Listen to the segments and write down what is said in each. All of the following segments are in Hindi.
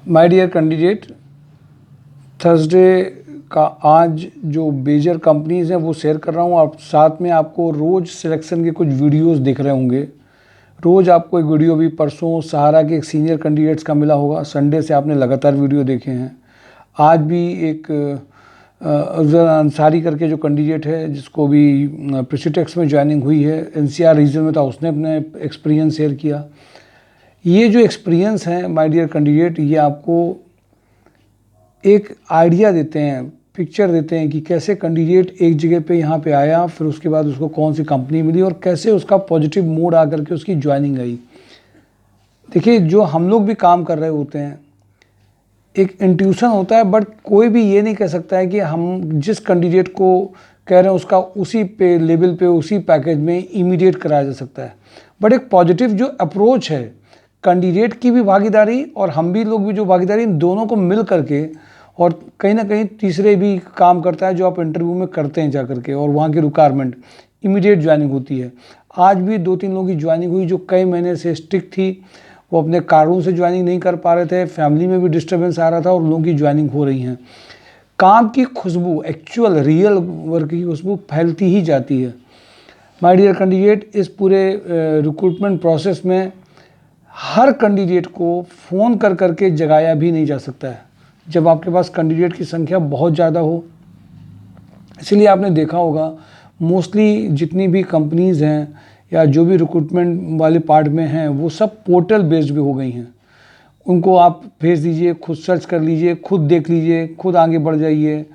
माय डियर कैंडिडेट, थर्सडे का आज जो मेजर कंपनीज़ हैं वो शेयर कर रहा हूँ। आप साथ में आपको रोज़ सिलेक्शन के कुछ वीडियोस दिख रहे होंगे। रोज़ आपको एक वीडियो भी परसों सहारा के एक सीनियर कैंडिडेट्स का मिला होगा। संडे से आपने लगातार वीडियो देखे हैं। आज भी एक अफजल अंसारी करके जो कैंडिडेट है, जिसको भी प्रेसिटेक्स में ज्वाइनिंग हुई है, एनसीआर रीजन में था, उसने अपने एक्सपीरियंस शेयर किया। ये जो एक्सपीरियंस हैं माय डियर कैंडिडेट, ये आपको एक आइडिया देते हैं, पिक्चर देते हैं कि कैसे कैंडिडेट एक जगह पे यहाँ पे आया, फिर उसके बाद उसको कौन सी कंपनी मिली और कैसे उसका पॉजिटिव मूड आकर के उसकी ज्वाइनिंग आई। देखिए, जो हम लोग भी काम कर रहे होते हैं, एक इंट्यूशन होता है, बट कोई भी ये नहीं कह सकता है कि हम जिस कैंडिडेट को कह रहे हैं उसका उसी पे लेवल पे उसी पैकेज में इमीडिएट कराया जा सकता है। बट एक पॉजिटिव जो अप्रोच है, कैंडिडेट की भी भागीदारी और हम भी लोग भी जो भागीदारी, इन दोनों को मिल करके, और कहीं ना कहीं तीसरे भी काम करता है जो आप इंटरव्यू में करते हैं जा करके, और वहाँ की रिक्वायरमेंट इमीडिएट ज्वाइनिंग होती है। आज भी 2-3 लोगों की ज्वाइनिंग हुई जो कई महीने से स्टिक थी, वो अपने कारणों से ज्वाइनिंग नहीं कर पा रहे थे, फैमिली में भी डिस्टर्बेंस आ रहा था, और लोगों की ज्वाइनिंग हो रही हैं। काम की खुशबू, एक्चुअल रियल वर्क की खुशबू फैलती ही जाती है। माय डियर कैंडिडेट, इस पूरे रिक्रूटमेंट प्रोसेस में हर कैंडिडेट को फ़ोन कर करके जगाया भी नहीं जा सकता है जब आपके पास कैंडिडेट की संख्या बहुत ज़्यादा हो। इसलिए आपने देखा होगा, मोस्टली जितनी भी कंपनीज़ हैं या जो भी रिक्रूटमेंट वाले पार्ट में हैं, वो सब पोर्टल बेस्ड भी हो गई हैं। उनको आप भेज दीजिए, खुद सर्च कर लीजिए, खुद देख लीजिए, खुद आगे बढ़ जाइए।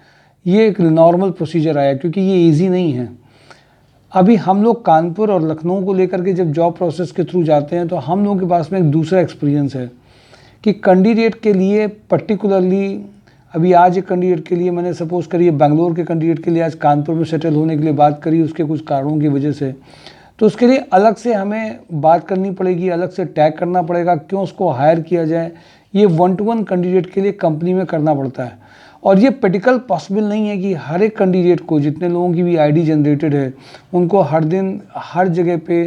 ये एक नॉर्मल प्रोसीजर आया, क्योंकि ये इजी नहीं है। अभी हम लोग कानपुर और लखनऊ को लेकर के जब जॉब प्रोसेस के थ्रू जाते हैं, तो हम लोगों के पास में एक दूसरा एक्सपीरियंस है कि कैंडिडेट के लिए पर्टिकुलरली, अभी आज एक कैंडिडेट के लिए मैंने सपोज करिए बेंगलोर के कैंडिडेट के लिए आज कानपुर में सेटल होने के लिए बात करी, उसके कुछ कारणों की वजह से, तो उसके लिए अलग से हमें बात करनी पड़ेगी, अलग से टैग करना पड़ेगा, क्यों उसको हायर किया जाए। ये 1-to-1 कैंडिडेट के लिए कंपनी में करना पड़ता है। और ये प्रैक्टिकल पॉसिबल नहीं है कि हर एक कैंडिडेट को, जितने लोगों की भी आईडी जनरेटेड है, उनको हर दिन हर जगह पे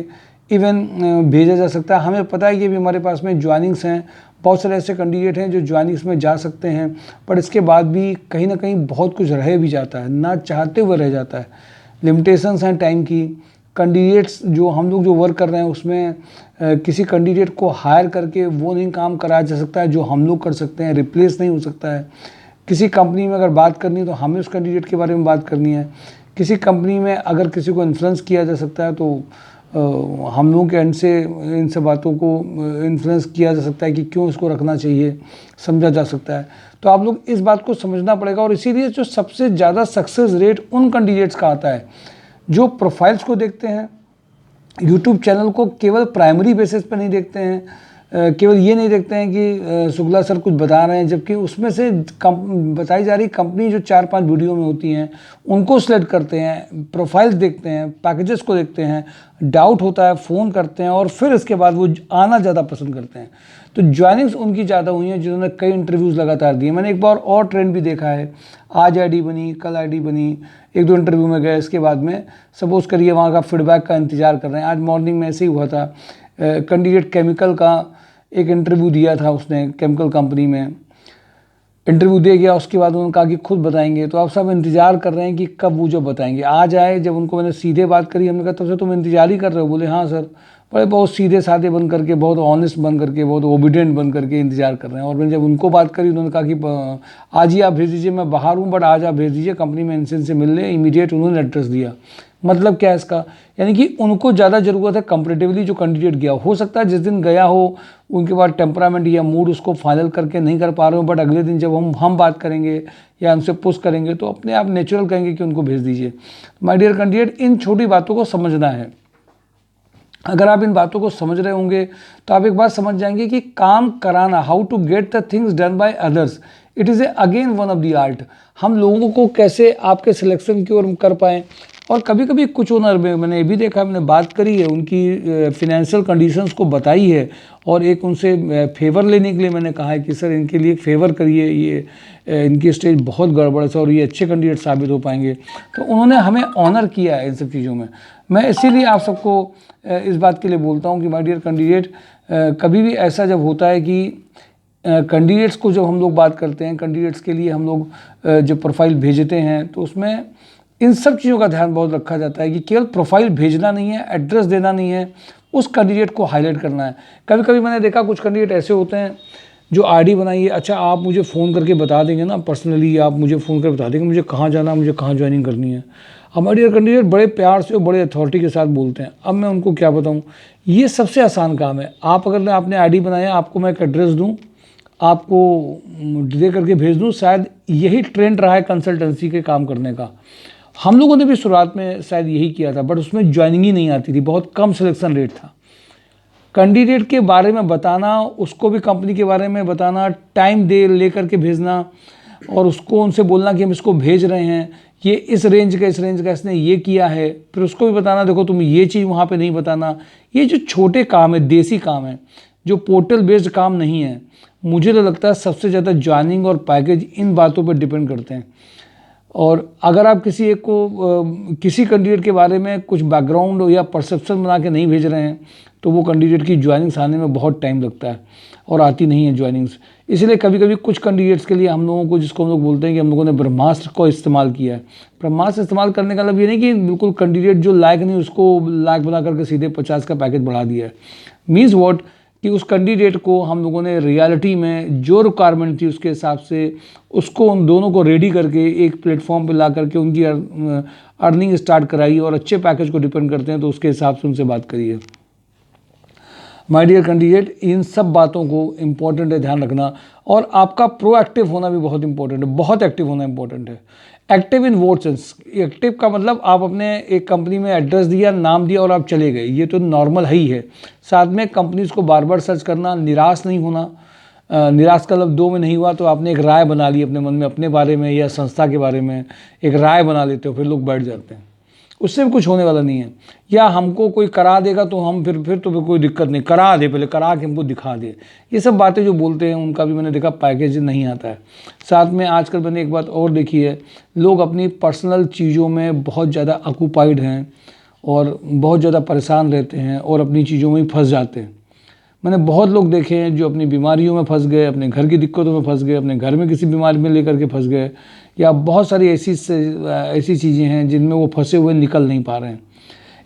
इवन भेजा जा सकता है। हमें पता है कि भी हमारे पास में ज्वाइनिंग्स हैं, बहुत सारे ऐसे कैंडिडेट हैं जो ज्वाइनिंग्स में जा सकते हैं, पर इसके बाद भी कहीं ना कहीं बहुत कुछ रह भी जाता है, ना चाहते हुए रह जाता है। लिमिटेशंस हैं टाइम की। कैंडिडेट्स जो हम लोग जो वर्क कर रहे हैं, उसमें किसी कैंडिडेट को हायर करके वो नहीं काम कराया जा सकता है जो हम लोग कर सकते हैं, रिप्लेस नहीं हो सकता है। किसी कंपनी में अगर बात करनी है तो हमें उस कैंडिडेट के बारे में बात करनी है। किसी कंपनी में अगर किसी को इन्फ्लुएंस किया जा सकता है, तो हम लोगों के एंड से इन सब बातों को इन्फ्लुएंस किया जा सकता है कि क्यों इसको रखना चाहिए, समझा जा सकता है। तो आप लोग इस बात को समझना पड़ेगा। और इसीलिए जो सबसे ज़्यादा सक्सेस रेट उन कैंडिडेट्स का आता है जो प्रोफाइल्स को देखते हैं, यूट्यूब चैनल को केवल प्राइमरी बेसिस पर नहीं देखते हैं, केवल ये नहीं देखते हैं कि शुक्ला सर कुछ बता रहे हैं, जबकि उसमें से बताई जा रही कंपनी जो 4-5 वीडियो में होती हैं उनको सिलेक्ट करते हैं, प्रोफाइल्स देखते हैं, पैकेजेस को देखते हैं, डाउट होता है फ़ोन करते हैं, और फिर इसके बाद वो आना ज़्यादा पसंद करते हैं। तो ज्वाइनिंग्स उनकी ज़्यादा हुई हैं जिन्होंने कई इंटरव्यूज़ लगातार दिए। मैंने एक बार और ट्रेंड भी देखा है, आज आईडी बनी, कल आईडी बनी, 1-2 इंटरव्यू में गए, इसके बाद में सपोज़ करिए वहाँ का फीडबैक का इंतज़ार कर रहे हैं। आज मॉर्निंग में ऐसे ही हुआ था, कैंडिडेट केमिकल का एक इंटरव्यू दिया था, उसने केमिकल कंपनी में इंटरव्यू दे गया। उसके बाद उन्होंने कहा कि खुद बताएंगे। तो आप सब इंतज़ार कर रहे हैं कि कब वो जो बताएंगे। आज आए, जब उनको मैंने सीधे बात करी, हमने कहा तब से तुम इंतज़ार ही कर रहे हो? बोले हाँ सर। बड़े बहुत सीधे साधे बन करके, बहुत ऑनेस्ट बन करके, बहुत ओबीडियंट बन करके इंतज़ार कर रहे हैं। और मैंने जब उनको बात करी, उन्होंने कहा कि आज ही आप भेज दीजिए, मैं बाहर हूँ, बट आज आप भेज दीजिए, कंपनी में इनसे से मिलने। इमीडिएट उन्होंने एड्रेस दिया। मतलब क्या है इसका, यानी कि उनको ज़्यादा ज़रूरत है कंपैरेटिवली जो कैंडिडेट गया। हो सकता है जिस दिन गया हो उनके बाद टेम्परामेंट या मूड उसको फाइनल करके नहीं कर पा रहे हो, बट अगले दिन जब हम बात करेंगे या उनसे पुश करेंगे तो अपने आप नेचुरल कहेंगे कि उनको भेज दीजिए। माय डियर कैंडिडेट, इन छोटी बातों को समझना है। अगर आप इन बातों को समझ रहे होंगे तो आप एक बात समझ जाएंगे कि काम कराना, how to get the things done by others, it is again one of the art. हम लोगों को कैसे आपके सिलेक्शन की ओर कर पाएँ। और कभी कभी कुछ ओनर में मैंने ये भी देखा, मैंने बात करी है, उनकी फिनेंशियल कंडीशंस को बताई है, और एक उनसे फेवर लेने के लिए मैंने कहा है कि सर इनके लिए एक फेवर करिए, ये इनकी स्टेज बहुत गड़बड़ है और ये अच्छे कैंडिडेट साबित हो पाएंगे। तो उन्होंने हमें ऑनर किया है इन सब चीज़ों में। मैं इसीलिए आप सबको इस बात के लिए बोलता हूँ कि माय डियर कैंडिडेट, कभी भी ऐसा जब होता है कि कैंडिडेट्स को जब हम लोग बात करते हैं, कैंडिडेट्स के लिए हम लोग जो प्रोफाइल भेजते हैं तो उसमें इन सब चीज़ों का ध्यान बहुत रखा जाता है कि केवल प्रोफाइल भेजना नहीं है, एड्रेस देना नहीं है, उस कैंडिडेट को हाईलाइट करना है। कभी कभी मैंने देखा कुछ कैंडिडेट ऐसे होते हैं जो आईडी बनाइए, अच्छा आप मुझे फ़ोन करके बता देंगे ना, पर्सनली आप मुझे फ़ोन करके बता देंगे मुझे कहाँ जाना है, मुझे कहाँ ज्वाइनिंग करनी है। हमारे कैंडिडेट बड़े प्यार से और बड़े अथॉरिटी के साथ बोलते हैं। अब मैं उनको क्या बताऊँ, ये सबसे आसान काम है। आप अगर आपने आईडी बनाया, आपको मैं एक एड्रेस दूँ, आपको दे करके भेज दूँ, शायद यही ट्रेंड रहा है कंसल्टेंसी के काम करने का। हम लोगों ने भी शुरुआत में शायद यही किया था, बट उसमें ज्वाइनिंग ही नहीं आती थी, बहुत कम सिलेक्शन रेट था। कैंडिडेट के बारे में बताना, उसको भी कंपनी के बारे में बताना, टाइम दे लेकर के भेजना और उसको उनसे बोलना कि हम इसको भेज रहे हैं, ये इस रेंज का इसने ये किया है, फिर उसको भी बताना देखो तुम ये चीज़ वहाँ पे नहीं बताना। ये जो छोटे काम है, देसी काम है, जो पोर्टल बेस्ड काम नहीं है, मुझे तो लगता है सबसे ज़्यादा ज्वाइनिंग और पैकेज इन बातों पर डिपेंड करते हैं। और अगर आप किसी एक को किसी कैंडिडेट के बारे में कुछ बैकग्राउंड या परसेप्शन बना के नहीं भेज रहे हैं तो वो कैंडिडेट की ज्वाइनिंग्स आने में बहुत टाइम लगता है और आती नहीं है ज्वाइनिंग्स। इसलिए कभी कभी कुछ कैंडिडेट्स के लिए हम लोगों को, जिसको हम लोग बोलते हैं कि हम लोगों ने ब्रह्मास्त्र को इस्तेमाल किया है। ब्रह्मास्त्र इस्तेमाल करने का मतलब ये नहीं कि बिल्कुल कैंडिडेट जो लायक नहीं उसको लायक बना करके सीधे 50 का पैकेज बढ़ा दिया है। मीन्स वॉट कि उस कैंडिडेट को हम लोगों ने रियलिटी में जो रिक्वायरमेंट थी उसके हिसाब से उसको, उन दोनों को रेडी करके एक प्लेटफॉर्म पे ला करके उनकी अर्निंग स्टार्ट कराई और अच्छे पैकेज को डिपेंड करते हैं तो उसके हिसाब से उनसे बात करिए। माय डियर कैंडिडेट, इन सब बातों को इम्पोर्टेंट है ध्यान रखना, और आपका प्रोएक्टिव होना भी बहुत इंपॉर्टेंट है, बहुत एक्टिव होना इंपॉर्टेंट है। Active in what sense, active का मतलब आप अपने एक कंपनी में एड्रेस दिया, नाम दिया और आप चले गए, ये तो नॉर्मल है ही है। साथ में कंपनीज को बार बार सर्च करना, निराश नहीं होना। निराश का मतलब 2 में नहीं हुआ तो आपने एक राय बना ली अपने मन में, अपने बारे में या संस्था के बारे में एक राय बना लेते हो, फिर लोग बैठ जाते हैं, उससे भी कुछ होने वाला नहीं है। या हमको कोई करा देगा तो हम फिर तो कोई दिक्कत नहीं, करा दे, पहले करा के हमको दिखा दे, ये सब बातें जो बोलते हैं उनका भी मैंने देखा पैकेज नहीं आता है। साथ में आजकल मैंने एक बात और देखी है, लोग अपनी पर्सनल चीज़ों में बहुत ज़्यादा ऑक्यूपाइड हैं और बहुत ज़्यादा परेशान रहते हैं और अपनी चीज़ों में ही फंस जाते हैं। मैंने बहुत लोग देखे हैं जो अपनी बीमारियों में फंस गए, अपने घर की दिक्कतों में फंस गए, अपने घर में किसी बीमारी में लेकर के फंस गए, या बहुत सारी ऐसी चीज़ें हैं जिनमें वो फंसे हुए निकल नहीं पा रहे हैं।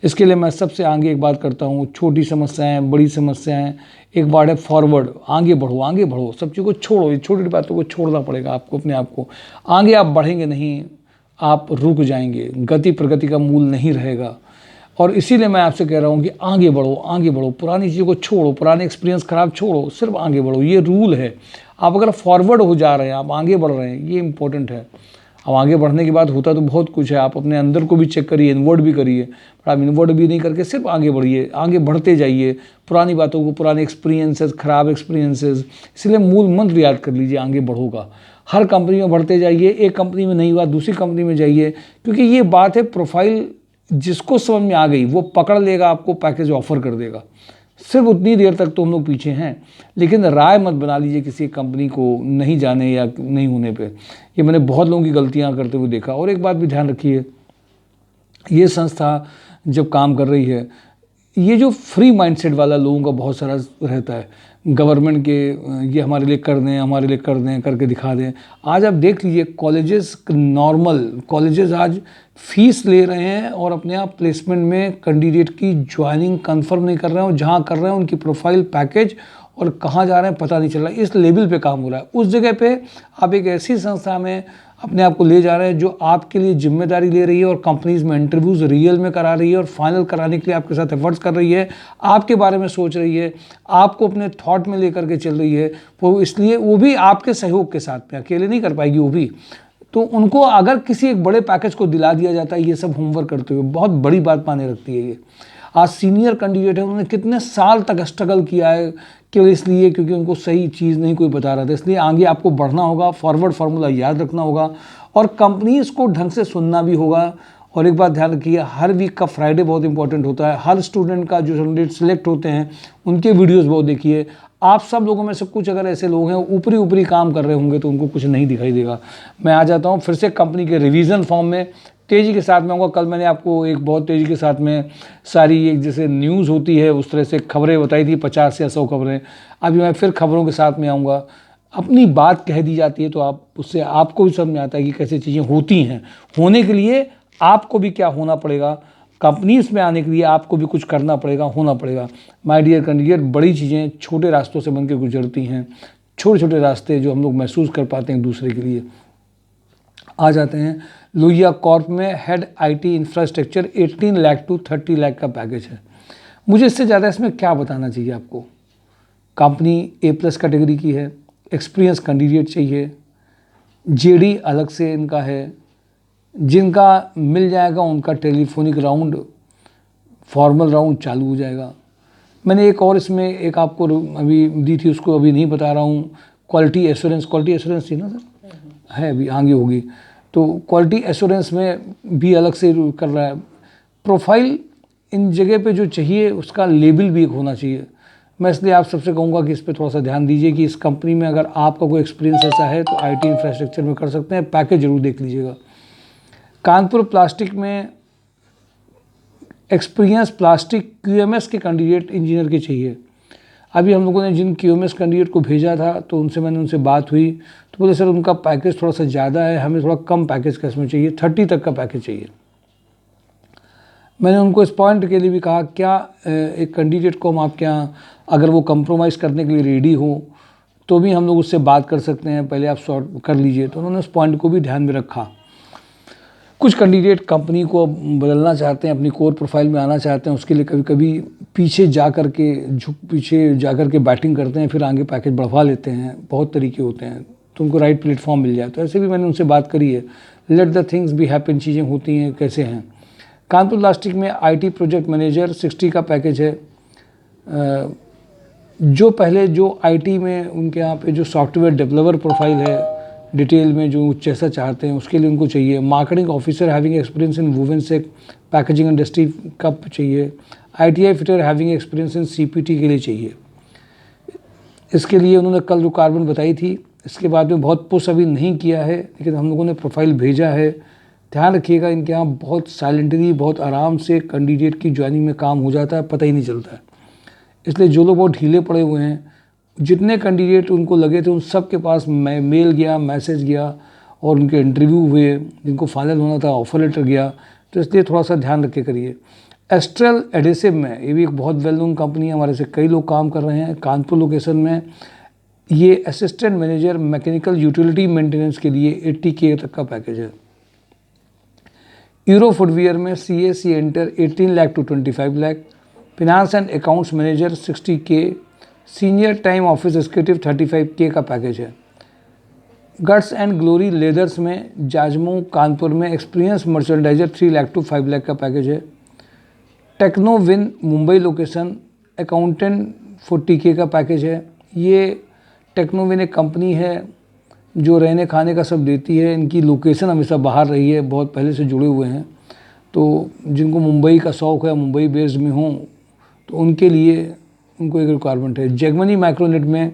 इसके लिए मैं सबसे आगे एक बात करता हूँ, छोटी समस्याएं, बड़ी समस्याएं, एक बार है फॉरवर्ड, आगे बढ़ो, आगे बढ़ो, सब चीज़ को छोड़ो, ये छोटी छोटी बातों को छोड़ना पड़ेगा आपको, अपने आप को। आगे आप बढ़ेंगे नहीं, आप रुक जाएंगे, गति प्रगति का मूल नहीं रहेगा। और इसीलिए मैं आपसे कह रहा हूँ कि आगे बढ़ो, आगे बढ़ो, पुरानी चीज़ों को छोड़ो, पुराने एक्सपीरियंस खराब छोड़ो, सिर्फ आगे बढ़ो, ये रूल है। आप अगर फॉरवर्ड हो जा रहे हैं, आप आगे बढ़ रहे हैं, ये इंपॉर्टेंट है। अब आगे बढ़ने के बाद होता तो बहुत कुछ है, आप अपने अंदर को भी चेक करिए, इनवर्ड भी करिए, पर आप इनवर्ड भी नहीं करके सिर्फ आगे बढ़िए, आगे बढ़ते जाइए, पुरानी बातों को, पुराने एक्सपीरियंसेस, खराब एक्सपीरियंसेस, इसलिए मूल मंत्र याद कर लीजिए, आगे बढ़ोगा। हर कंपनी में बढ़ते जाइए, एक कंपनी में नहीं हुआ दूसरी कंपनी में जाइए, क्योंकि ये बात है, प्रोफाइल जिसको समझ में आ गई वो पकड़ लेगा, आपको पैकेज ऑफर कर देगा। सिर्फ उतनी देर तक तो हम लोग पीछे हैं, लेकिन राय मत बना लीजिए किसी कंपनी को नहीं जाने या नहीं होने पे। ये मैंने बहुत लोगों की गलतियां करते हुए देखा। और एक बात भी ध्यान रखिए, ये संस्था जब काम कर रही है, ये जो फ्री माइंडसेट वाला लोगों का बहुत सारा रहता है, गवर्नमेंट के ये हमारे लिए कर दें, हमारे लिए कर दें, करके दिखा दें। आज आप देख लीजिए कॉलेजेस, नॉर्मल कॉलेजेस आज फीस ले रहे हैं और अपने आप प्लेसमेंट में कैंडिडेट की ज्वाइनिंग कंफर्म नहीं कर रहे हैं, और जहाँ कर रहे हैं उनकी प्रोफाइल, पैकेज और कहाँ जा रहे हैं पता नहीं चल रहा है। इस लेवल पे काम हो रहा है। उस जगह पे आप एक ऐसी संस्था में अपने आप को ले जा रहे हैं जो आपके लिए जिम्मेदारी ले रही है और कंपनीज में इंटरव्यूज़ रियल में करा रही है और फाइनल कराने के लिए आपके साथ एफर्ट्स कर रही है, आपके बारे में सोच रही है, आपको अपने थॉट में लेकर के चल रही है। वो इसलिए वो भी आपके सहयोग के साथ में, अकेले नहीं कर पाएगी वो भी। तो उनको अगर किसी एक बड़े पैकेज को दिला दिया जाता है ये सब होमवर्क करते हुए, बहुत बड़ी बात माने रखती है ये। आज सीनियर कैंडिडेट है, उन्होंने कितने साल तक स्ट्रगल किया है केवल इसलिए क्योंकि उनको सही चीज़ नहीं कोई बता रहा था। इसलिए आगे आपको बढ़ना होगा, फॉरवर्ड फार्मूला याद रखना होगा और कंपनीज को ढंग से सुनना भी होगा। और एक बात ध्यान रखिए, हर वीक का फ्राइडे बहुत इंपॉर्टेंट होता है। हर स्टूडेंट का जो कैंडिडेट सिलेक्ट होते हैं उनके वीडियोस बहुत देखिए। आप सब लोगों में से कुछ अगर ऐसे लोग हैं ऊपरी ऊपरी काम कर रहे होंगे तो उनको कुछ नहीं दिखाई देगा। मैं आ जाता हूँ फिर से कंपनी के रिवीजन फॉर्म में, तेज़ी के साथ में आऊँगा। कल मैंने आपको एक बहुत तेज़ी के साथ में सारी एक जैसे न्यूज़ होती है उस तरह से खबरें बताई थी, 50 या 100 खबरें। अभी मैं फिर खबरों के साथ में आऊँगा। अपनी बात कह दी जाती है तो आप उससे आपको भी समझ में आता है कि कैसे चीज़ें होती हैं। होने के लिए आपको भी क्या होना पड़ेगा, कंपनीज में आने के लिए आपको भी कुछ करना पड़ेगा, होना पड़ेगा। माय डियर कैंडिडेट, बड़ी चीज़ें छोटे रास्तों से बन के गुजरती हैं। छोटे छोटे रास्ते जो हम लोग महसूस कर पाते हैं दूसरे के लिए। आ जाते हैं लोहिया कॉर्प में head IT infrastructure 18 lakh to 30 lakh का पैकेज है। मुझे इससे ज़्यादा इसमें क्या बताना चाहिए आपको। कंपनी A+ कैटेगरी की है, एक्सपीरियंस कैंडिडेट चाहिए, जेडी अलग से इनका है, जिनका मिल जाएगा उनका टेलीफोनिक राउंड, फॉर्मल राउंड चालू हो जाएगा। मैंने एक और इसमें एक आपको अभी दी थी, उसको अभी नहीं बता रहा हूँ। क्वालिटी एश्योरेंस थी ना सर, है अभी आगे होगी। तो क्वालिटी एश्योरेंस में भी अलग से कर रहा है। प्रोफाइल इन जगह पे जो चाहिए उसका लेबल भी एक होना चाहिए। मैं इसलिए आप सबसे कहूँगा कि इस पर थोड़ा सा ध्यान दीजिए कि इस कंपनी में अगर आपका कोई एक्सपीरियंस ऐसा है तो आईटी इंफ्रास्ट्रक्चर में कर सकते हैं। पैकेज जरूर देख लीजिएगा। कानपुर प्लास्टिक में एक्सपीरियंस प्लास्टिक QMS के कैंडिडेट इंजीनियर के चाहिए। अभी हम लोगों ने जिन QMS कैंडिडेट को भेजा था तो मैंने उनसे बात हुई तो बोले सर उनका पैकेज थोड़ा सा ज़्यादा है, हमें थोड़ा कम पैकेज का इसमें चाहिए, 30 तक का पैकेज चाहिए। मैंने उनको इस पॉइंट के लिए भी कहा क्या एक कैंडिडेट को हम आपके यहाँ अगर वो कंप्रोमाइज़ करने के लिए रेडी हो तो भी हम लोग उससे बात कर सकते हैं, पहले आप सॉर्ट कर लीजिए। तो उन्होंने उस पॉइंट को भी ध्यान में रखा। कुछ कैंडिडेट कंपनी को बदलना चाहते हैं, अपनी कोर प्रोफाइल में आना चाहते हैं, उसके लिए कभी कभी पीछे जा कर के बैटिंग करते हैं, फिर आगे पैकेज बढ़वा लेते हैं। बहुत तरीके होते हैं, तो उनको राइट प्लेटफॉर्म मिल जाए। तो ऐसे भी मैंने उनसे बात करी है। Let the things be happen, चीज़ें होती हैं कैसे हैं। कानपुर प्लास्टिक में IT प्रोजेक्ट मैनेजर 60 का पैकेज है। जो पहले जो IT में उनके यहाँ पे जो सॉफ्टवेयर डेवलपर प्रोफाइल है, डिटेल में जो जैसा चाहते हैं उसके लिए उनको चाहिए। मार्केटिंग ऑफिसर हैविंग एक्सपीरियंस इन वुमेन से पैकेजिंग इंडस्ट्री का चाहिए। ITI फिटर हैविंग एक्सपीरियंस इन CPT के लिए चाहिए। इसके लिए उन्होंने कल रिक्वायरमेंट बताई थी, इसके बाद में बहुत पुश अभी नहीं किया है, लेकिन हम लोगों ने प्रोफाइल भेजा है। ध्यान रखिएगा, इनके यहाँ बहुत साइलेंटली बहुत आराम से कैंडिडेट की ज्वाइनिंग में काम हो जाता है, पता ही नहीं चलता है। इसलिए जो लोग बहुत ढीले पड़े हुए हैं, जितने कैंडिडेट उनको लगे थे उन सब के पास मेल गया, मैसेज गया और उनके इंटरव्यू हुए, जिनको फाइनल होना था ऑफर लेटर गया। तो इसलिए थोड़ा सा ध्यान रख के करिए। एस्ट्रल एडेसिव में, ये भी एक बहुत वेल नोन कंपनी है, हमारे से कई लोग काम कर रहे हैं कानपुर लोकेशन में। ये assistant manager mechanical utility maintenance के लिए 80K तक का पैकेज है। यूरो फुटवियर में CAC enter 18 lakh to 25 lakh. Finance and accounts manager 60K। Senior time office executive 35K का पैकेज है। गट्स एंड ग्लोरी लेदर्स में जाजमो कानपुर में experience merchandiser 3 lakh to 5 lakh का पैकेज है। टेक्नोविन मुंबई लोकेशन अकाउंटेंट 40K का पैकेज है। ये टेक्नोविन एक कंपनी है जो रहने खाने का सब देती है। इनकी लोकेशन हमेशा बाहर रही है, बहुत पहले से जुड़े हुए हैं। तो जिनको मुंबई का शौक़ है, मुंबई बेस्ड में हों, तो उनके लिए उनको एक रिक्वायरमेंट है। जैगमनी माइक्रोनेट में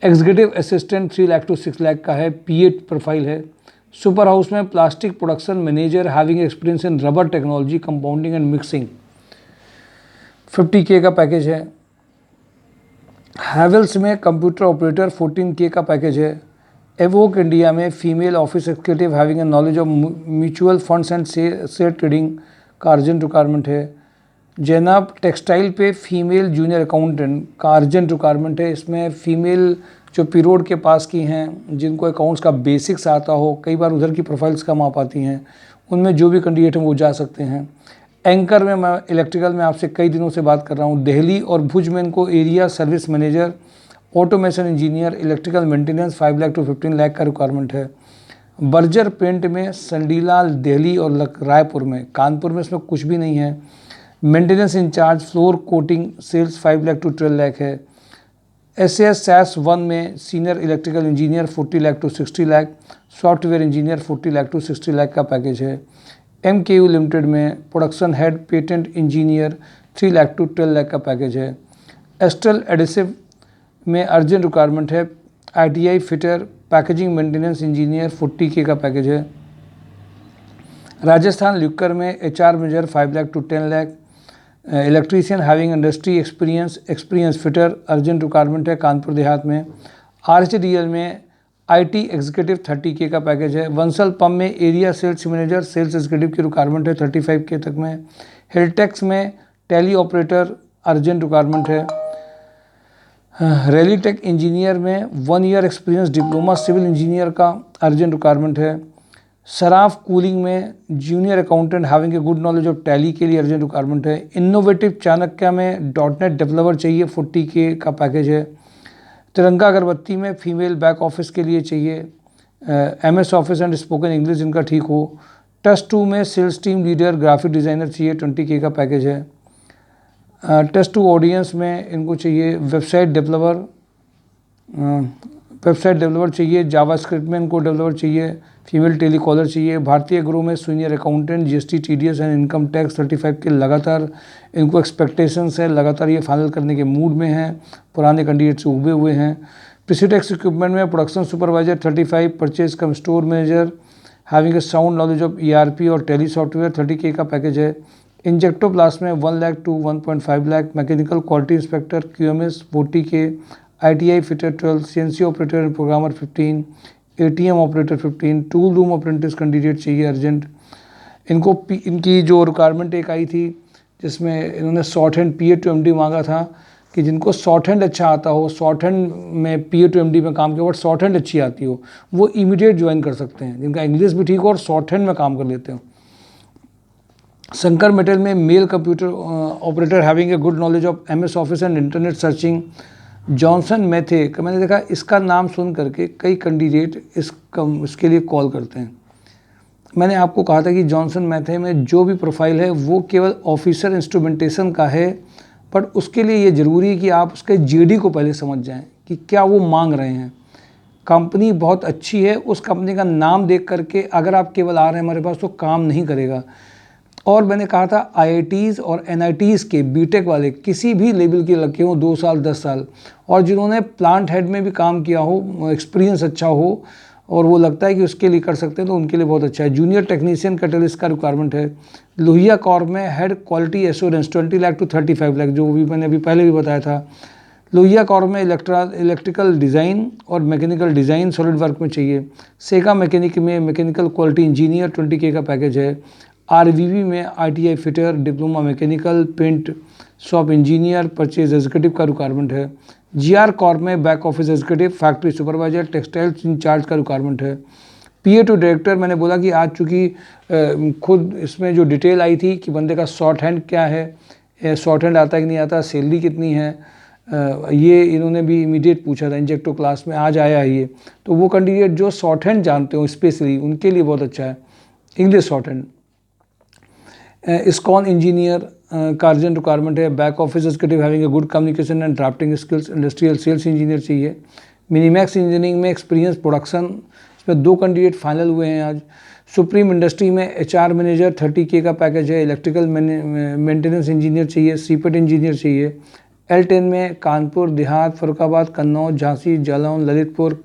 executive assistant 3 lakh to 6 lakh का है, PA प्रोफाइल है। सुपर हाउस में plastic production manager having experience in rubber technology compounding and mixing 50K का पैकेज है। हैवेल्स में कंप्यूटर ऑपरेटर 14K का पैकेज है। एवोक इंडिया में female office executive having A knowledge of mutual funds and share trading का अर्जेंट रिक्वायरमेंट है। जैनाब टेक्सटाइल पे फीमेल जूनियर अकाउंटेंट का अर्जेंट रिक्वायरमेंट है। इसमें फीमेल जो पीरियड के पास की हैं, जिनको अकाउंट्स का बेसिक्स आता हो, कई बार उधर की प्रोफाइल्स कम आ पाती हैं, उनमें जो भी कैंडिडेट हैं वो जा सकते हैं। एंकर में मैं इलेक्ट्रिकल में आपसे कई दिनों से बात कर रहा हूँ। दिल्ली और भुज में इनको area service manager, automation engineer, electrical maintenance 5 lakh to 15 lakh का रिक्वायरमेंट है। बर्जर पेंट में संडीलाल दिल्ली और रायपुर में, कानपुर में इसमें कुछ भी नहीं है। Maintenance incharge floor coating sales 5 lakh to 12 lakh है। SAS SAS 1 में senior electrical engineer 40 lakh to 60 lakh, software engineer 40 lakh to 60 lakh का पैकेज है। MKU लिमिटेड में production head patent engineer 3 lakh to 12 lakh का पैकेज है। एस्ट्रल एडेसिव में अर्जेंट रिक्वायरमेंट है। ITI fitter packaging maintenance engineer 40K का पैकेज है। राजस्थान ल्यूकर में HR manager 5 lakh to 10 lakh. Electrician having industry experience fitter urgent requirement है कानपुर देहात में। RHDL में IT एग्जीक्यूटिव 30K का पैकेज है। वंसल पंप में area sales manager sales executive की रिक्वायरमेंट है 35K तक में। हिलटेक्स में टेली ऑपरेटर अर्जेंट रिक्वायरमेंट है। रेलीटेक इंजीनियर में 1 year experience diploma civil engineer का अर्जेंट रिक्वायरमेंट है। सराफ कूलिंग में junior accountant having a good knowledge of Tally के लिए अर्जेंट रिक्वायरमेंट है। इनोवेटिव चाणक्य में .NET डेवलपर चाहिए 40K का पैकेज है। तिरंगा अगरबत्ती में फीमेल बैक ऑफिस के लिए चाहिए। MS office and spoken English जिनका ठीक हो। टेस्ट 2 में sales team leader graphic designer चाहिए 20K का पैकेज है। टेस्ट 2 ऑडियंस में इनको चाहिए वेबसाइट डेवलपर चाहिए। जावास्क्रिप्ट में इनको डेवलपर चाहिए। फीमेल टेलीकॉलर चाहिए। भारतीय ग्रुप में senior accountant GST TDS and income tax 35K लगातार इनको एक्सपेक्टेशंस है, लगातार ये फाइनल करने के मूड में हैं, पुराने कैंडिडेट से उभे हुए हैं। प्रिसीटेक्स इक्विपमेंट में production supervisor 35, purchase cum store manager having a sound knowledge of ERP और टेली सॉफ्टवेयर 30K का पैकेज है। इंजेक्टोप्लास्ट में 1 lakh to 1.5 lakh. Mechanical quality inspector QMS 40K। ITI fitter 12, CNC operator and programmer 15, ATM operator 15, tool room apprentice candidate चाहिए अर्जेंट। इनकी जो रिक्वायरमेंट एक आई थी जिसमें इन्होंने shorthand PA to MD मांगा था कि जिनको शॉर्ट हैंड अच्छा आता हो, शॉर्ट हैंड में PA to MD में काम किया बट शॉर्ट हैंड अच्छी आती हो, वो इमीडिएट ज्वाइन कर सकते हैं, जिनका इंग्लिश भी ठीक हो और शॉर्ट हैंड में काम कर लेते हो। शंकर मेटल में male computer operator having a good knowledge of MS office and internet searching. Johnson Matthey का मैंने देखा इसका नाम सुन करके कई कैंडिडेट इसके लिए कॉल करते हैं। मैंने आपको कहा था कि जॉनसन मैथे में जो भी प्रोफाइल है वो केवल ऑफिसर इंस्ट्रूमेंटेशन का है, बट उसके लिए ये ज़रूरी है कि आप उसके GD को पहले समझ जाएं कि क्या वो मांग रहे हैं। कंपनी बहुत अच्छी है, उस कंपनी का नाम देख करके अगर आप केवल आ रहे हैं हमारे पास तो काम नहीं करेगा। और मैंने कहा था IITs और NITs के BTech वाले किसी भी लेवल के लगे हों 2 साल 10 साल और जिन्होंने प्लांट हेड में भी काम किया हो, एक्सपीरियंस अच्छा हो और वो लगता है कि उसके लिए कर सकते हैं तो उनके लिए बहुत अच्छा है। जूनियर टेक्नीशियन कैटलिस्ट का रिक्वायरमेंट है। लोहिया कॉर्प में head quality assurance 20 lakh to 35 lakh, जो भी मैंने अभी पहले भी बताया था। लोहिया कॉर्प में इलेक्ट्रिकल डिज़ाइन और मैकेनिकल डिज़ाइन सॉलिड वर्क में चाहिए। सेगा मैकेनिक में मैकेनिकल क्वालिटी इंजीनियर 20K का पैकेज है। RVV में ITI fitter diploma mechanical paint shop engineer purchase executive का रिक्वायरमेंट है। GR कॉर्प में back office executive factory supervisor textiles incharge का रिक्वायरमेंट है। PA to डायरेक्टर मैंने बोला कि आज चूँकि खुद इसमें जो डिटेल आई थी कि बंदे का शॉर्ट हैंड क्या है, शॉर्ट हैंड आता है कि नहीं आता, सैलरी कितनी है, ये इन्होंने भी इमीडिएट पूछा था इंजेक्टो क्लास में, आज आया है ये। तो वो कैंडिडेट जो शॉर्ट हैंड जानते हो स्पेशली उनके लिए बहुत अच्छा है इंग्लिश शॉर्ट हैंड। इस्कॉन इंजीनियर का अर्जेंट रिक्वायरमेंट है। Back office executive having a good communication and drafting skills. Industrial sales engineer चाहिए। मिनीमैक्स इंजीनियरिंग में एक्सपीरियंस प्रोडक्शन, इसमें 2 कैंडिडेट फाइनल हुए हैं आज। सुप्रीम इंडस्ट्री में HR मैनेजर 30K का पैकेज है। इलेक्ट्रिकल मेंटेनेंस इंजीनियर चाहिए। CPET इंजीनियर चाहिए। L10 में कानपुर देहात, फरुखाबाद, कन्नौज, झांसी, जालौन, ललितपुर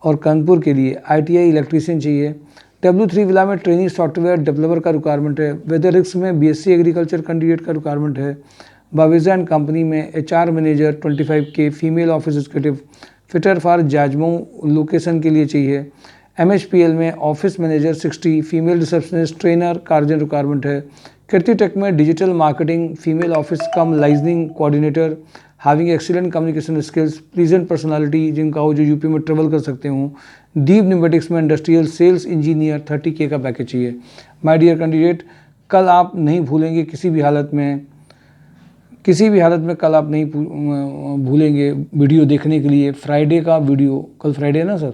और कानपुर के लिए ITI इलेक्ट्रीशियन चाहिए। W3 विला में ट्रेनिंग सॉफ्टवेयर डेवलपर का रिक्वायरमेंट है। वेदरिक्स में BSc एग्रीकल्चर कैंडिडेट का रिक्वायरमेंट है। बाविजा एंड कंपनी में HR manager 25K female office executive fitter for Jajmau location के लिए चाहिए। MHPL में office manager 60 female receptionist trainer का अर्जेंट रिक्वायरमेंट है। कीर्ति टेक में digital marketing female office cum liaisoning coordinator having excellent communication skills pleasant personality जिनका हो जो यूपी में ट्रेवल कर सकते हों। दीप न्यूमेटिक्स में इंडस्ट्रियल सेल्स इंजीनियर 30K का पैकेज चाहिए। माय डियर कैंडिडेट, कल आप नहीं भूलेंगे किसी भी हालत में कल आप नहीं भूलेंगे वीडियो देखने के लिए। फ्राइडे का वीडियो, कल फ्राइडे है ना सर,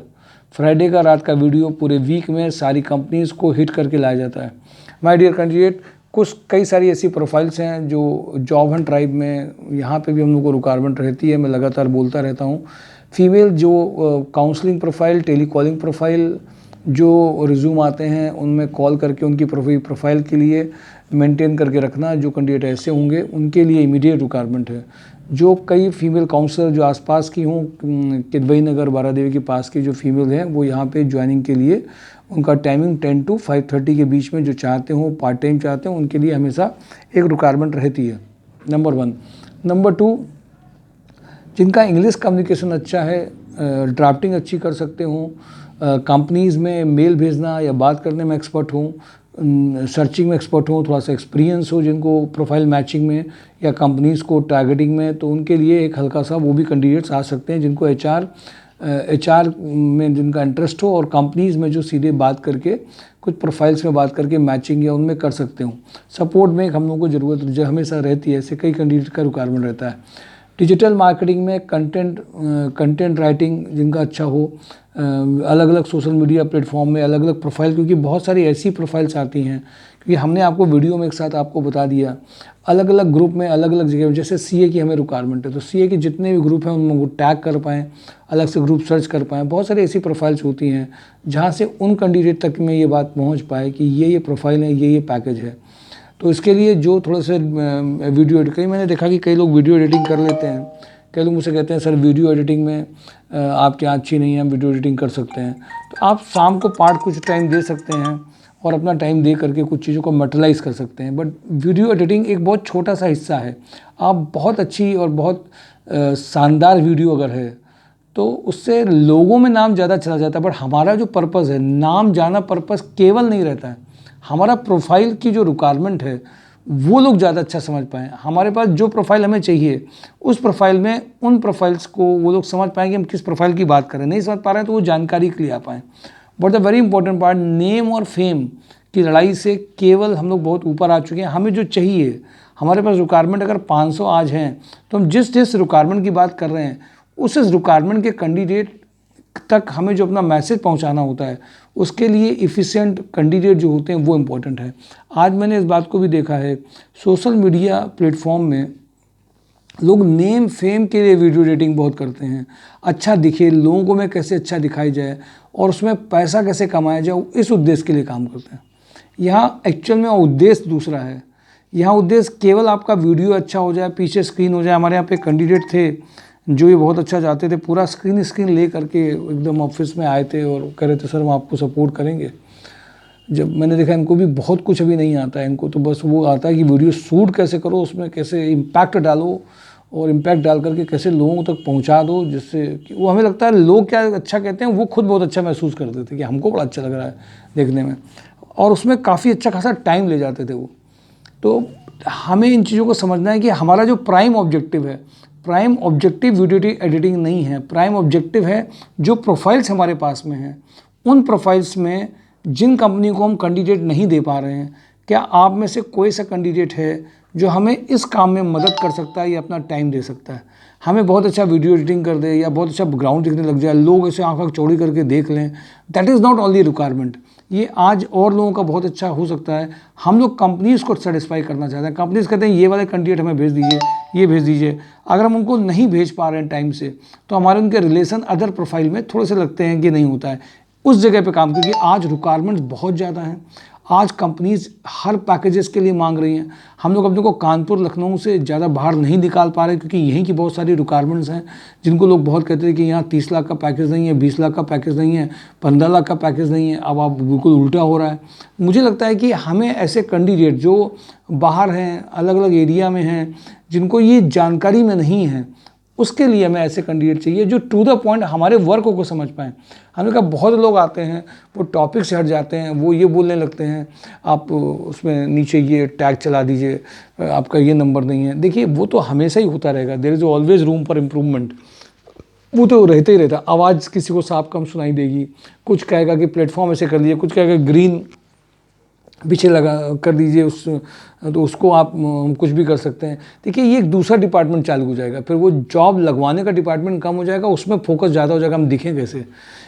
फ्राइडे का रात का वीडियो पूरे वीक में सारी कंपनीज़ को हिट करके लाया जाता है। माय डियर कैंडिडेट, कई सारी ऐसी प्रोफाइल्स हैं जो जॉब हंट ड्राइव में यहाँ पे भी हम लोग को रिक्वायरमेंट रहती है, मैं लगातार बोलता रहता हूँ। फीमेल जो counselling profile, tele calling profile जो रिज्यूम आते हैं उनमें कॉल करके उनकी प्रोफाइल के लिए मेंटेन करके रखना। जो कैंडिडेट ऐसे होंगे उनके लिए इमीडिएट रिक्वायरमेंट है। जो कई फीमेल काउंसलर जो आसपास की हों, किदवई नगर बारादेवी के पास की जो फीमेल हैं वो यहाँ पे ज्वाइनिंग के लिए उनका टाइमिंग 10 to 5:30 के बीच में जो चाहते हों, पार्ट टाइम चाहते हैं, उनके लिए हमेशा एक रिक्वायरमेंट रहती है, नंबर 1। नंबर 2, जिनका इंग्लिश कम्युनिकेशन अच्छा है ड्राफ्टिंग अच्छी कर सकते हो, कंपनीज़ में मेल भेजना या बात करने में एक्सपर्ट हूँ, सर्चिंग में एक्सपर्ट हूँ, थोड़ा सा एक्सपीरियंस हो जिनको प्रोफाइल मैचिंग में या कंपनीज़ को टारगेटिंग में, तो उनके लिए एक हल्का सा वो भी कैंडिडेट्स आ सकते हैं जिनको एचआर में जिनका इंटरेस्ट हो और कंपनीज़ में जो सीधे बात करके कुछ प्रोफाइल्स में बात करके मैचिंग या उनमें कर सकते हो। सपोर्ट में हम लोगों को ज़रूरत जो हमेशा रहती है, ऐसे कई कैंडिडेट का रिक्वायरमेंट रहता है। डिजिटल मार्केटिंग में कंटेंट राइटिंग जिनका अच्छा हो, अलग अलग सोशल मीडिया प्लेटफॉर्म में अलग अलग प्रोफाइल, क्योंकि बहुत सारी ऐसी प्रोफाइल्स आती हैं, क्योंकि हमने आपको वीडियो में एक साथ आपको बता दिया अलग अलग ग्रुप में अलग अलग जगह, जैसे सीए की हमें रिक्वायरमेंट है तो सीए के जितने भी ग्रुप हैं उनमें वो टैग कर पाएँ, अलग से ग्रुप सर्च कर पाएँ। बहुत सारी ऐसी प्रोफाइल्स होती हैं जहाँ से उन कैंडिडेट तक में ये बात पहुँच पाए कि ये प्रोफाइल है, ये पैकेज है। तो इसके लिए जो थोड़ा सा वीडियो एडिट, कई मैंने देखा कि कई लोग वीडियो एडिटिंग कर लेते हैं, कई लोग मुझसे कहते हैं सर वीडियो एडिटिंग में आपके यहाँ अच्छी नहीं है, हम वीडियो एडिटिंग कर सकते हैं। तो आप शाम को पार्ट कुछ टाइम दे सकते हैं और अपना टाइम दे करके कुछ चीज़ों को मटेरियलाइज़ कर सकते हैं, बट वीडियो एडिटिंग एक बहुत छोटा सा हिस्सा है। आप बहुत अच्छी और बहुत शानदार वीडियो अगर है तो उससे लोगों में नाम ज़्यादा चला जाता है, बट हमारा जो पर्पज़ है, नाम जाना पर्पज़ केवल नहीं रहता है, हमारा प्रोफाइल की जो रिक्वायरमेंट है वो लोग ज़्यादा अच्छा समझ पाएँ। हमारे पास जो प्रोफाइल हमें चाहिए उस प्रोफाइल में उन प्रोफाइल्स को वो लोग समझ पाएँ कि हम किस प्रोफाइल की बात करें। नहीं समझ पा रहे हैं तो वो जानकारी के लिए आ पाएँ। But the very important part, name और फेम की लड़ाई से केवल हम लोग बहुत ऊपर आ चुके हैं। हमें जो चाहिए, हमारे पास रिक्वायरमेंट अगर 500 आज हैं तो हम जिस रिक्वायरमेंट की बात कर रहे हैं उस रिक्वायरमेंट के कैंडिडेट तक हमें जो अपना मैसेज पहुंचाना होता है उसके लिए इफ़िशिएंट कैंडिडेट जो होते हैं वो इम्पोर्टेंट है। आज मैंने इस बात को भी देखा है, सोशल मीडिया प्लेटफॉर्म में लोग नेम फेम के लिए वीडियो एडिटिंग बहुत करते हैं, अच्छा दिखे, लोगों को में कैसे अच्छा दिखाई जाए और उसमें पैसा कैसे कमाया जाए, इस उद्देश्य के लिए काम करते हैं। यहाँ एक्चुअल में उद्देश्य दूसरा है। यहाँ उद्देश्य केवल आपका वीडियो अच्छा हो जाए, पीछे स्क्रीन हो जाए। हमारे यहाँ पे कैंडिडेट थे जो ये बहुत अच्छा चाहते थे, पूरा स्क्रीन ले करके एकदम ऑफिस में आए थे और कह रहे थे सर हम आपको सपोर्ट करेंगे। जब मैंने देखा इनको भी बहुत कुछ अभी नहीं आता है, इनको तो बस वो आता है कि वीडियो शूट कैसे करो, उसमें कैसे इम्पैक्ट डालो और इम्पैक्ट डाल करके कैसे लोगों तक पहुंचा दो, जिससे कि वो हमें लगता है लोग क्या अच्छा कहते हैं वो खुद बहुत अच्छा महसूस करते थे कि हमको बड़ा अच्छा लग रहा है देखने में, और उसमें काफ़ी अच्छा खासा टाइम ले जाते थे वो। तो हमें इन चीज़ों को समझना है कि हमारा जो प्राइम ऑब्जेक्टिव है, प्राइम ऑब्जेक्टिव वीडियो एडिटिंग नहीं है। प्राइम ऑब्जेक्टिव है जो प्रोफाइल्स हमारे पास में हैं, उन प्रोफाइल्स में जिन कंपनी को हम कैंडिडेट नहीं दे पा रहे हैं, क्या आप में से कोई सा कैंडिडेट है जो हमें इस काम में मदद कर सकता है या अपना टाइम दे सकता है, हमें बहुत अच्छा वीडियो एडिटिंग कर दे या बहुत अच्छा ग्राउंड दिखने लग जाए, लोग इसे आँख चौड़ी करके देख लें, that is not only requirement. ये आज और लोगों का बहुत अच्छा हो सकता है। हम लोग कंपनीज़ को सेटिस्फाई करना चाहते हैं। कंपनीज़ कहते हैं ये वाले कैंडिडेट हमें भेज दीजिए, ये भेज दीजिए। अगर हम उनको नहीं भेज पा रहे हैं टाइम से तो हमारे उनके रिलेशन अदर प्रोफाइल में थोड़े से लगते हैं कि नहीं होता है। उस जगह पे काम, क्योंकि आज रिक्वायरमेंट्स बहुत ज़्यादा हैं। आज कंपनीज़ हर पैकेजेस के लिए मांग रही हैं। हम लोग अपने को कानपुर लखनऊ से ज़्यादा बाहर नहीं निकाल पा रहे, क्योंकि यहीं की बहुत सारी रिक्वायरमेंट्स हैं जिनको लोग बहुत कहते हैं कि यहाँ 30 लाख का पैकेज नहीं है, 20 लाख का पैकेज नहीं है, 15 लाख का पैकेज नहीं है। अब आप बिल्कुल उल्टा हो रहा है। मुझे लगता है कि हमें ऐसे कैंडिडेट जो बाहर हैं, अलग अलग एरिया में हैं, जिनको ये जानकारी में नहीं है, उसके लिए हमें ऐसे कैंडिडेट चाहिए जो टू द पॉइंट हमारे वर्क को समझ पाएँ। हमने कहा बहुत लोग आते हैं, वो टॉपिक से हट जाते हैं, वो ये बोलने लगते हैं आप उसमें नीचे ये टैग चला दीजिए, आपका ये नंबर नहीं है। देखिए वो तो हमेशा ही होता रहेगा, there is always room for improvement, वो तो रहते ही रहता। आवाज़ किसी को साफ कम सुनाई देगी, कुछ कहेगा कि प्लेटफॉर्म ऐसे कर लीजिए, कुछ कहेगा ग्रीन पीछे लगा कर दीजिए तो उसको आप कुछ भी कर सकते हैं। देखिए ये एक दूसरा डिपार्टमेंट चालू हो जाएगा, फिर वो जॉब लगवाने का डिपार्टमेंट कम हो जाएगा, उसमें फोकस ज़्यादा हो जाएगा, हम दिखें कैसे।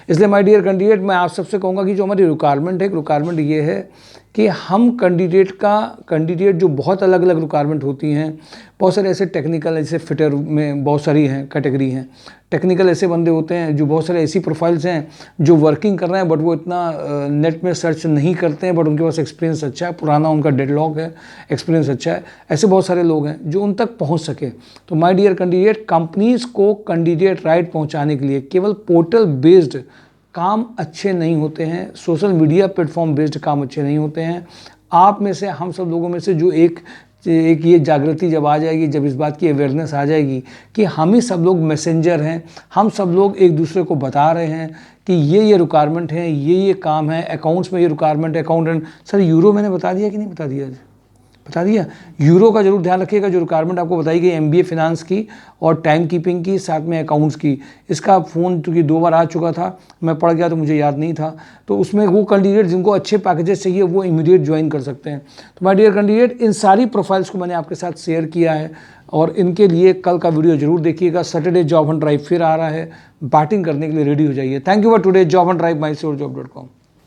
इसलिए माय डियर कैंडिडेट, मैं आप सबसे कहूँगा कि जो हमारी रिक्वायरमेंट है, रिक्वायरमेंट ये है कि हम कैंडिडेट जो बहुत अलग अलग रिक्वायरमेंट होती हैं, बहुत सारे ऐसे टेक्निकल, ऐसे फिटर में बहुत सारी हैं कैटेगरी हैं। टेक्निकल ऐसे बंदे होते हैं जो बहुत सारे ऐसी प्रोफाइल्स हैं जो वर्किंग कर रहे हैं बट वो इतना नेट में सर्च नहीं करते हैं, बट उनके पास एक्सपीरियंस अच्छा है, पुराना उनका डेडलॉक है, एक्सपीरियंस अच्छा है। ऐसे बहुत सारे लोग हैं जो उन तक पहुंच सके। तो माय डियर कैंडिडेट, कंपनीज़ को कैंडिडेट राइट पहुंचाने के लिए केवल पोर्टल बेस्ड काम अच्छे नहीं होते हैं, सोशल मीडिया प्लेटफॉर्म बेस्ड काम अच्छे नहीं होते हैं। आप में से, हम सब लोगों में से जो एक एक ये जागृति जब आ जाएगी, जब इस बात की अवेयरनेस आ जाएगी कि हम ही सब लोग मैसेंजर हैं, हम सब लोग एक दूसरे को बता रहे हैं कि ये रिक्वायरमेंट है, ये काम है, अकाउंट्स में ये रिक्वायरमेंट है, अकाउंटेंट। सर यूरो मैंने बता दिया कि नहीं बता दिया? बता दिया। यूरो का जरूर ध्यान रखिएगा, जो रिक्वायरमेंट आपको बताई गई MBA फिनांस की और टाइम कीपिंग की, साथ में अकाउंट्स की। इसका फ़ोन चूँकि 2 बार आ चुका था, मैं पढ़ गया तो मुझे याद नहीं था। तो उसमें वो कैंडिडेट जिनको अच्छे पैकेजेस चाहिए वो इमीडिएट ज्वाइन कर सकते हैं। तो माय डियर कैंडिडेट, इन सारी प्रोफाइल्स को मैंने आपके साथ शेयर किया है और इनके लिए कल का वीडियो जरूर देखिएगा। सैटरडे जॉब हंट ड्राइव फिर आ रहा है, बैटिंग करने के लिए रेडी हो जाइए। Thank you for today job Hunt drive, mysurejob.com।